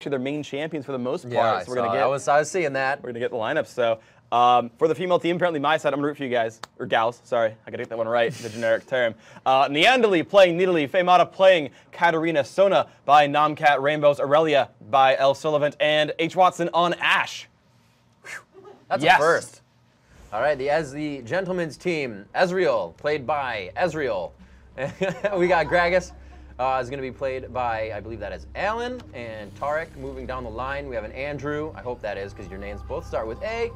their main champions for the most part. Yeah, so we're gonna get. I was seeing that. We're gonna get the lineup. So for the female team, apparently my side, I'm gonna root for you guys or gals. Sorry, I gotta get that one right. The generic term. Niandali playing Nidalee, Femata playing Katarina, Sona by Nomcat, Rainbows, Aurelia by L. Sullivan, and H. Watson on Ashe. That's a first. All right, as the gentlemen's team, Ezreal played by Ezreal. We got Gragas. Is going to be played by, I believe that is Alan, and Tarek moving down the line. We have an Andrew, I hope that is, because your names both start with A.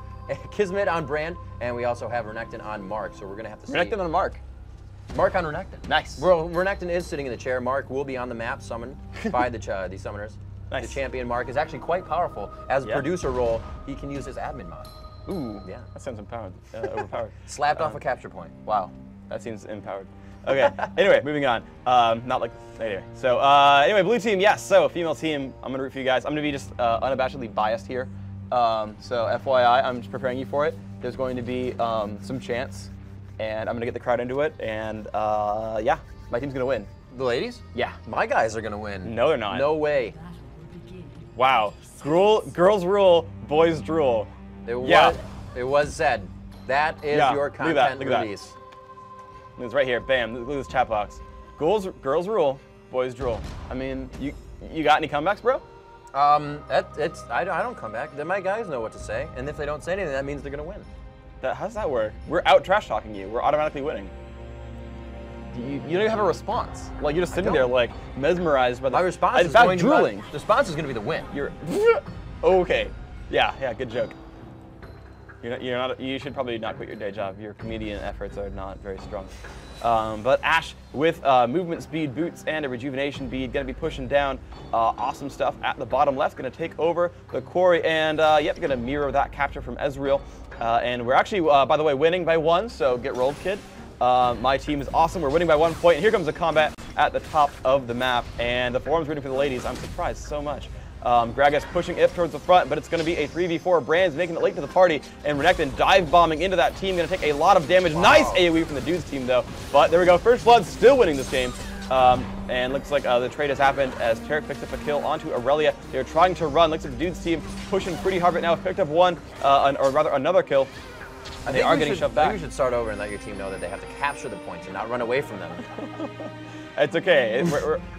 Kismet on Brand, and we also have Renekton on Mark, so we're going to have to see. Renekton on Mark. Mark on Renekton. Nice. Well, Renekton is sitting in the chair. Mark will be on the map, summoned by the summoners. Nice. The champion Mark is actually quite powerful. As a producer role, he can use his admin mod. Ooh, yeah. That sounds empowered, overpowered. Slapped off a capture point. Wow, that seems empowered. Okay, anyway, moving on. Not like, anyway. So, anyway, blue team, yes. So, female team, I'm gonna root for you guys. I'm gonna be just unabashedly biased here. So, FYI, I'm just preparing you for it. There's going to be some chance, and I'm gonna get the crowd into it, and yeah, my team's gonna win. The ladies? Yeah. My guys are gonna win. No, they're not. No way. Wow. Girls rule, boys drool. It was said. That is your content release. It's right here. Bam. Look at this chat box. Girls rule, boys drool. I mean, you got any comebacks, bro? I don't come back. Then my guys know what to say, and if they don't say anything, that means they're gonna win. How does that work? We're out trash talking you. We're automatically winning. You don't even have a response. Like you're just sitting there like mesmerized by the. My response is going drooling. The response is going to be the win. You're okay. Yeah. Good joke. You're not. You should probably not quit your day job. Your comedian efforts are not very strong. But Ashe with movement speed, boots, and a rejuvenation bead, gonna be pushing down awesome stuff at the bottom left. Gonna take over the quarry, and yep, gonna mirror that capture from Ezreal. And we're actually, by the way, winning by 1. So get rolled, kid. My team is awesome. We're winning by 1 point. And here comes the combat at the top of the map, and the forum's rooting for the ladies. I'm surprised so much. Gragas pushing Ip towards the front, but it's going to be a 3v4. Brand's making it late to the party, and Renekton dive bombing into that team. Going to take a lot of damage. Wow. Nice AoE from the dudes team, though. But there we go. First Blood still winning this game. And looks like the trade has happened as Tarek picks up a kill onto Aurelia. They're trying to run. Looks like the dudes team pushing pretty hard right now. Picked up one, or rather another kill. And they are getting shoved back. I think we should start over and let your team know that they have to capture the points and not run away from them. It's okay.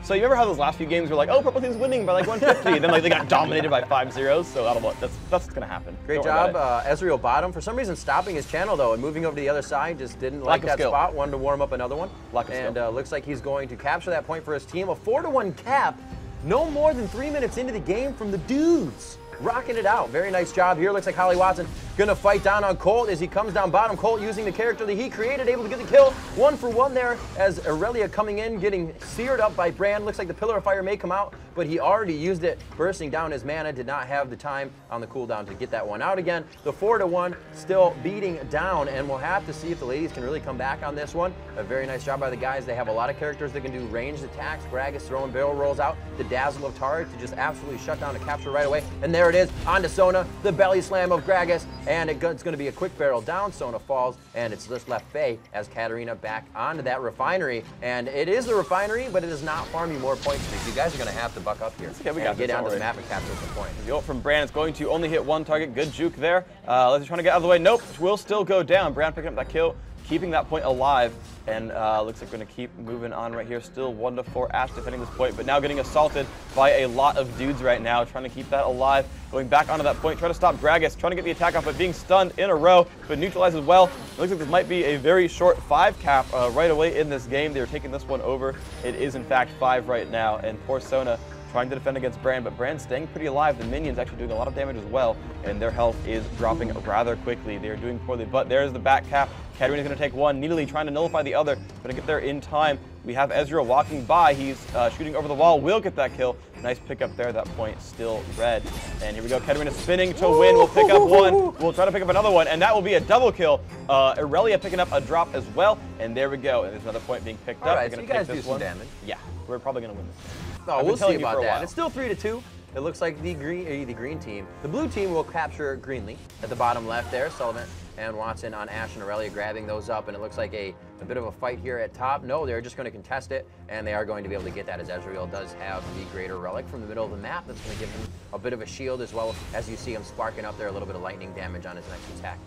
So you remember how those last few games were like, oh, purple team's winning by like 150, then like they got dominated by 5-0. So that's what's gonna happen. Great job, Ezreal bottom. For some reason, stopping his channel though and moving over to the other side just didn't like that spot. Wanted to warm up another one. And looks like he's going to capture that point for his team. A 4-1 cap. No more than 3 minutes into the game from the dudes. Rocking it out. Very nice job here. Looks like Holly Watson gonna fight down on Colt as he comes down bottom. Colt using the character that he created, able to get the kill. 1 for 1 there as Aurelia coming in, getting seared up by Brand. Looks like the Pillar of Fire may come out, but he already used it, bursting down his mana. Did not have the time on the cooldown to get that one out again. The 4-1 still beating down, and we'll have to see if the ladies can really come back on this one. A very nice job by the guys. They have a lot of characters that can do ranged attacks. Gragas throwing barrel rolls out. The Dazzle of Tarek to just absolutely shut down the capture right away. And there it is, onto Sona, the belly slam of Gragas, and it's going to be a quick barrel down. Sona falls, and it's just left Faye as Katarina back onto that refinery. And it is the refinery, but it does not farm you more points. You guys are going to have to buck up here and get onto the map and capture some points. The ult from Brand is going to only hit 1 target. Good juke there. Let's try to get out of the way. Nope, will still go down. Brand picking up that kill, keeping that point alive, and looks like we're going to keep moving on right here. Still 1-4 Ashe defending this point, but now getting assaulted by a lot of dudes right now, trying to keep that alive. Going back onto that point, trying to stop Gragas, trying to get the attack off, but being stunned in a row, but neutralized as well. It looks like this might be a very short 5 cap right away in this game. They're taking this one over. It is in fact 5 right now, and poor Sona trying to defend against Brand, but Brand staying pretty alive. The minions actually doing a lot of damage as well, and their health is dropping rather quickly. They are doing poorly, but there's the back cap. Katarina's going to take one. Nidalee trying to nullify the other, going to get there in time. We have Ezreal walking by. He's shooting over the wall. Will get that kill. Nice pickup there. That point still red. And here we go. Katarina spinning to win. We'll pick up one. We'll try to pick up another one, and that will be a double kill. Aurelia picking up a drop as well, and there we go. And there's another point being picked up. All right, so you guys do some damage. Yeah, we're probably going to win this. Oh, we'll see about that. It's still 3-2. It looks like the green team. The blue team will capture Greenlee at the bottom left there. Sullivan and Watson on Ashe and Aurelia grabbing those up, and it looks like a a bit of a fight here at top. No, they're just going to contest it, and they are going to be able to get that, as Ezreal does have the Greater Relic from the middle of the map. That's going to give him a bit of a shield, as well as you see him sparking up there a little bit of lightning damage on his next attack.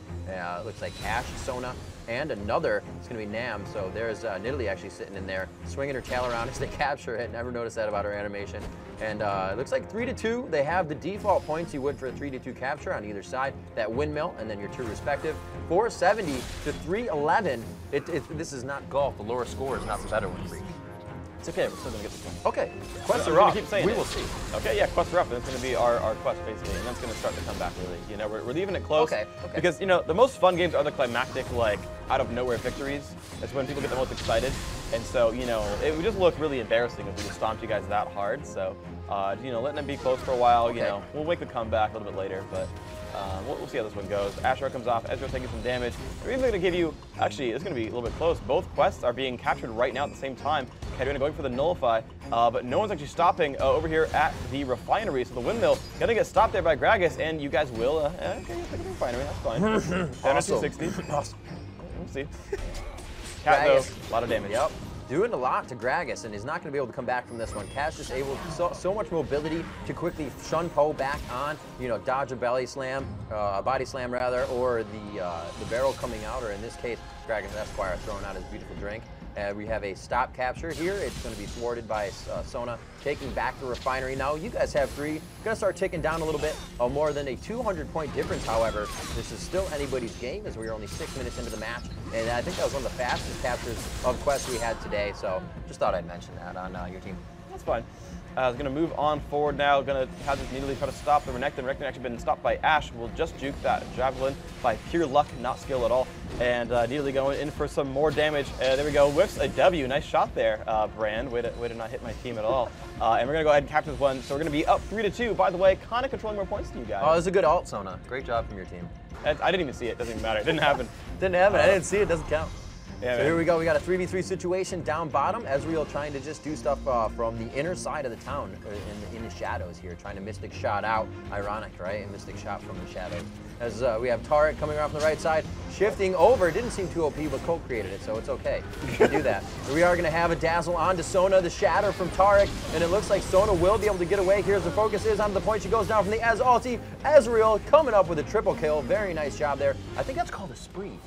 Looks like Ashe, Sona, and another. It's going to be Nam. So there's Nidalee actually sitting in there, swinging her tail around as they capture it. Never noticed that about her animation. And it looks like 3-2. They have the default points you would for a 3-2 capture on either side. That windmill, and then your two respective. 470 to 311. This is not golf. The lower score is not the better one for you. It's okay, we're still going to get this one. Okay, quests are up. Keep saying we will see. Okay, yeah, quests are up, and it's going to be our quest, basically, and that's going to start to come back, really. You know, we're leaving it close. Okay. Because, you know, the most fun games are the climactic, like, out-of-nowhere victories. That's when people get the most excited. And so, you know, it would just look really embarrassing if we just stomped you guys that hard. So, you know, letting them be close for a while, you know, we'll make the comeback a little bit later, but we'll see how this one goes. Asher comes off, Ezreal taking some damage. We're even going to give you, actually, it's going to be a little bit close. Both quests are being captured right now at the same time. Katarina going for the Nullify, but no one's actually stopping over here at the refinery. So the windmill going to get stopped there by Gragas, and you guys will, okay, pick up the refinery, that's fine. Down to 260. Awesome. We'll see. Cat, though, a lot of damage. Yep. Doing a lot to Gragas, and he's not going to be able to come back from this one. Cat's just able to, so much mobility to quickly shun Poe back on, you know, dodge a belly slam, a body slam rather, or the barrel coming out, or in this case, Gragas Esquire throwing out his beautiful drink. We have a stop capture here. It's going to be thwarted by Sona taking back the refinery. Now, you guys have 3. Going to start ticking down a little bit. More than a 200-point difference, however. This is still anybody's game, as we are only 6 minutes into the match. And I think that was one of the fastest captures of quests we had today. So just thought I'd mention that on your team. That's fine. Is going to move on forward now. Going to have this Nidalee try to stop the Renekton. Renekton actually been stopped by Ashe. Will just juke that Javelin by pure luck, not skill at all. And Nidalee going in for some more damage. There we go. Whiffs a W. Nice shot there, Brand. Way to not hit my team at all. And we're going to go ahead and capture this one. So we're going to be up 3-2. By the way, kind of controlling more points than you guys. Oh, it was a good ult, Sona. Great job from your team. I didn't even see it. Doesn't even matter. It didn't happen. Didn't happen. I didn't see it. Doesn't count. Yeah, so here we go. We got a 3v3 situation down bottom. Ezreal trying to just do stuff from the inner side of the town, in the shadows here, trying to Mystic Shot out. Ironic, right? A Mystic Shot from the shadows. As we have Taric coming around from the right side, shifting over. Didn't seem too OP, but Colt created it, so it's okay. You can do that. We are going to have a Dazzle onto Sona, the Shatter from Taric, and it looks like Sona will be able to get away. Here's the focus is onto the point. She goes down from the Ez ulti. Ezreal coming up with a triple kill. Very nice job there. I think that's called a spree.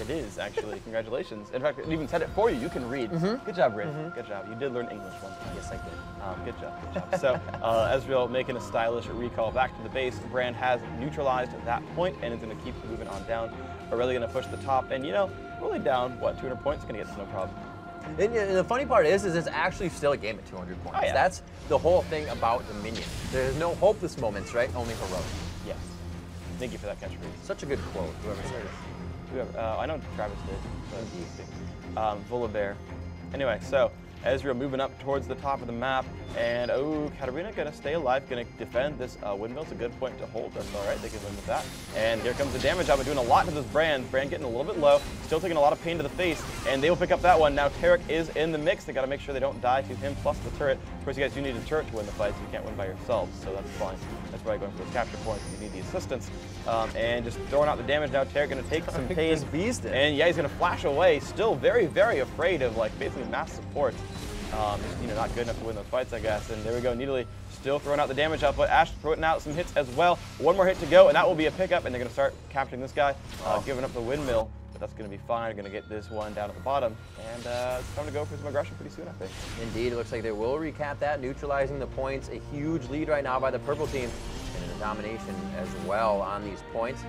It is, actually. Congratulations. In fact, it even said it for you. You can read. Good job, Rin. Good job. You did learn English one time. Yes, I did. Good job. Good job. So, Ezreal making a stylish recall back to the base. Brand has neutralized that point, and it's going to keep moving on down. Aurelion going to push the top, and, you know, really down, what, 200 points? Going to get this no problem. And the funny part is it's actually still a game at 200 points. Oh, yeah. That's the whole thing about the minion. There's no hopeless moments, right? Only heroic. Yes. Thank you for that catchphrase. Such a good quote, whoever said it. I know Travis did, but Volibear. Anyway, so Ezreal moving up towards the top of the map, and Katarina gonna stay alive, gonna defend this windmill. It's a good point to hold. That's all right. They can win with that. And here comes the damage up, doing a lot to this Brand. Brand getting a little bit low, still taking a lot of pain to the face, and they will pick up that one. Now Taric is in the mix. They got to make sure they don't die to him plus the turret. Of course, you guys do need a turret to win the fight, so you can't win by yourselves. So that's fine. That's why going for those capture points. You need the assistance, and just throwing out the damage. Now Taric gonna take some pain, and yeah, he's gonna flash away. Still very, very afraid of like basically mass support. You know, not good enough to win those fights, I guess. And there we go, Nidalee still throwing out the damage output. Ashe throwing out some hits as well. One more hit to go, and that will be a pickup, and they're going to start capturing this guy, giving up the windmill. But that's going to be fine. They're going to get this one down at the bottom, and it's time to go for some aggression pretty soon, I think. Indeed, it looks like they will recap that, neutralizing the points. A huge lead right now by the purple team, and a domination as well on these points.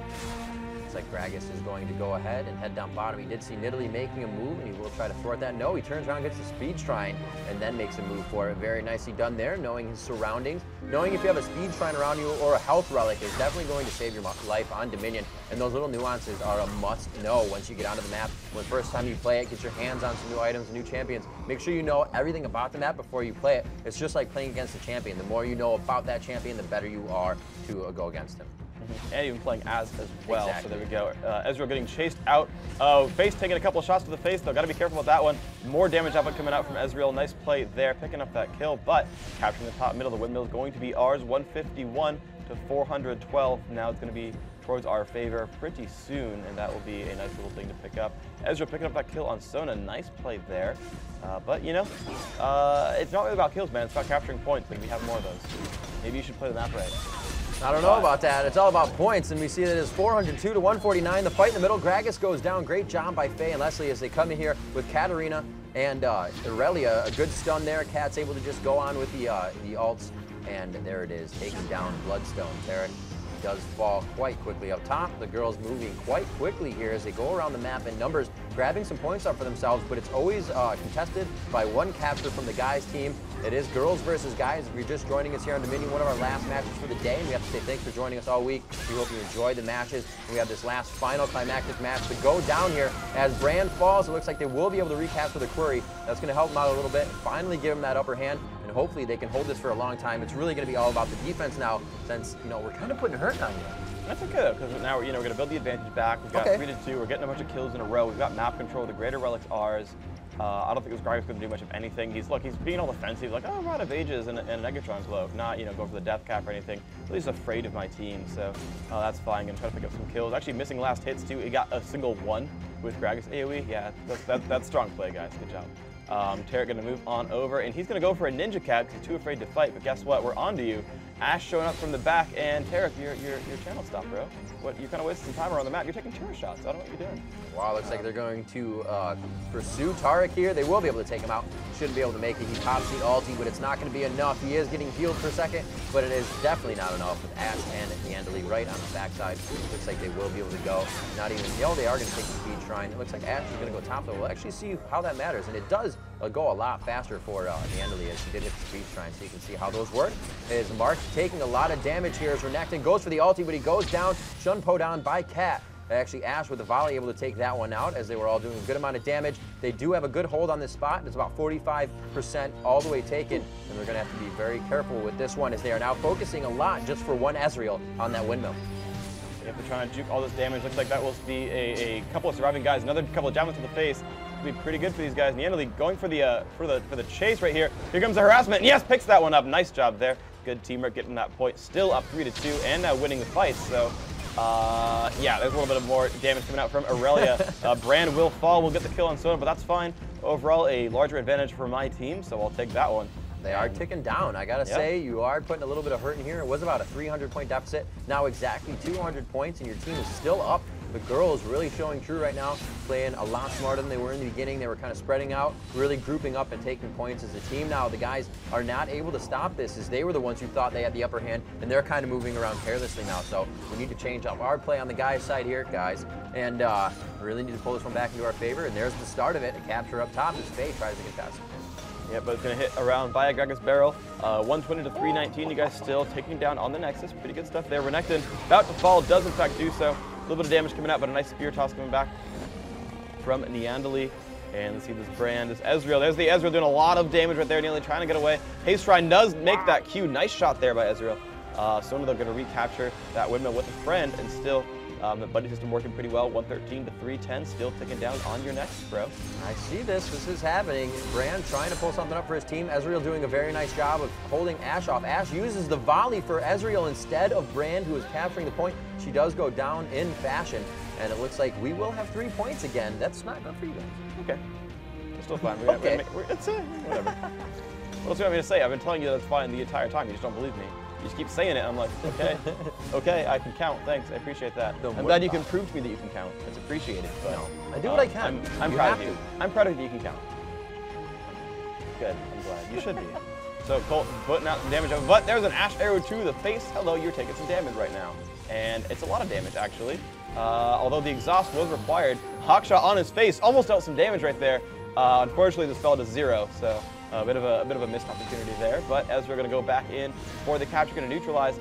Like Gragas is going to go ahead and head down bottom. He did see Nidalee making a move, and he will try to thwart that. No, he turns around, gets the speed shrine, and then makes a move for it. Very nicely done there, knowing his surroundings. Knowing if you have a speed shrine around you or a health relic is definitely going to save your life on Dominion. And those little nuances are a must-know once you get onto the map. When the first time you play it, get your hands on some new items and new champions. Make sure you know everything about the map before you play it. It's just like playing against a champion. The more you know about that champion, the better you are to go against him. And even playing as well. Exactly. So there we go. Ezreal getting chased out. Face taking a couple of shots to the face, though. Got to be careful with that one. More damage output coming out from Ezreal. Nice play there, picking up that kill, but capturing the top middle. The windmill is going to be ours. 151 to 412. Now it's going to be towards our favor pretty soon, and that will be a nice little thing to pick up. Ezreal picking up that kill on Sona. Nice play there. But, you know, it's not really about kills, man. It's about capturing points. Like, we have more of those. Maybe you should play the map right. I don't know about that. It's all about points, and we see that it's 402 to 149. The fight in the middle, Gragas goes down. Great job by Faye and Leslie as they come in here with Katarina and Aurelia. A good stun there. Kat's able to just go on with the ults, and there it is, taking down Bloodstone. Tarek does fall quite quickly up top. The girls moving quite quickly here as they go around the map in numbers, grabbing some points up for themselves, but it's always contested by one capture from the guys team. It is girls versus guys. If you're just joining us here on Dominion, one of our last matches for the day, and we have to say thanks for joining us all week. We hope you enjoyed the matches. We have this last final climactic match to go down here. As Brand falls, it looks like they will be able to recapture the Query. That's going to help them out a little bit and finally give them that upper hand, and hopefully they can hold this for a long time. It's really going to be all about the defense now, since, you know, we're kind of putting hurt on you. That's okay though, because now we're going to build the advantage back. We've got 3-2. We're getting a bunch of kills in a row. We've got map control. The greater relic's ours. I don't think this Gragas going to do much of anything. He's being all defensive, like, oh, I'm out of ages and Negatron's low. Not, you know, go for the death cap or anything. Really just afraid of my team, so that's fine. Going to try to pick up some kills. Actually missing last hits too. He got a single one with Gragas AoE. Yeah, that's strong play, guys. Good job. Tarek going to move on over, and he's going to go for a Ninja Cat because he's too afraid to fight. But guess what? We're on to you. Ash showing up from the back, and Tarek, your channel stopped, bro. What, you kind of wasted some time around the map. You're taking turret shots. I don't know what you're doing. Wow, looks like they're going to pursue Tarek here. They will be able to take him out. Shouldn't be able to make it. He pops the ulti, but it's not going to be enough. He is getting healed for a second, but it is definitely not enough with Ash and Nidalee right on the backside. Looks like they will be able to go. Not even, you know, they are going to take the speed shrine. It looks like Ash is going to go top though. We'll actually see how that matters, and it does go a lot faster for Nidalee as she did hit the speed shrine, so you can see how those work. Is Mark taking a lot of damage here as Renekton goes for the ulti, but he goes down. Shunpo down by Cat. Actually, Ash with the volley able to take that one out as they were all doing a good amount of damage. They do have a good hold on this spot. It's about 45% all the way taken, and they're going to have to be very careful with this one as they are now focusing a lot just for one Ezreal on that windmill. If they're trying to juke all this damage, looks like that will be a couple of surviving guys. Another couple of javelins to the face. It'll be pretty good for these guys. Nidalee going for the chase right here. Here comes the harassment. And yes, picks that one up. Nice job there. Good teamwork getting that point. Still up 3-2 and now winning the fight. So, yeah, there's a little bit of more damage coming out from Aurelia. Brand will fall. We'll get the kill on Sona, but that's fine. Overall, a larger advantage for my team, so I'll take that one. They are ticking down. I gotta say, you are putting a little bit of hurt in here. It was about a 300-point deficit. Now exactly 200 points, and your team is still up. The girls really showing true right now, playing a lot smarter than they were in the beginning. They were kind of spreading out, really grouping up and taking points as a team now. The guys are not able to stop this as they were the ones who thought they had the upper hand, and they're kind of moving around carelessly now. So we need to change up our play on the guys' side here, guys, and really need to pull this one back into our favor. And there's the start of it. A capture up top as Faye tries to get past. Yeah, but it's going to hit around by Gragas barrel. 120 to 319. You guys still taking down on the Nexus. Pretty good stuff there. Renekton about to fall, does in fact do so. A little bit of damage coming out, but a nice spear toss coming back from Nidalee. And let's see this Brand, this Ezreal. There's the Ezreal doing a lot of damage right there. Nidalee trying to get away. Haste Shrine does make that Q. Nice shot there by Ezreal. Sona, they're going to recapture that windmill with a friend, and still the buddy system working pretty well. 113 to 310, still ticking down on your Nexus, bro. I see this. This is happening. Brand trying to pull something up for his team. Ezreal doing a very nice job of holding Ash off. Ash uses the volley for Ezreal instead of Brand, who is capturing the point. She does go down in fashion, and it looks like we will have 3 points again. That's not good for you guys. Okay. It's still fine. Okay. It's whatever. What else do you want me to say? I've been telling you that it's fine the entire time. You just don't believe me. You just keep saying it. I'm like, okay, okay, I can count. Thanks, I appreciate that. I'm glad you can prove to me that you can count. It's appreciated. But, no, I do what I can. I'm proud of you. I'm proud of you. You can count. Good. I'm glad. You should be. So Colt putting out some damage, but there's an Ash arrow to the face. Hello, you're taking some damage right now, and it's a lot of damage actually. Although the exhaust was required, Hawkshot on his face almost dealt some damage right there. Unfortunately, this fell to 0. So. A bit of a missed opportunity there, but as we're going to go back in for the capture, going to neutralize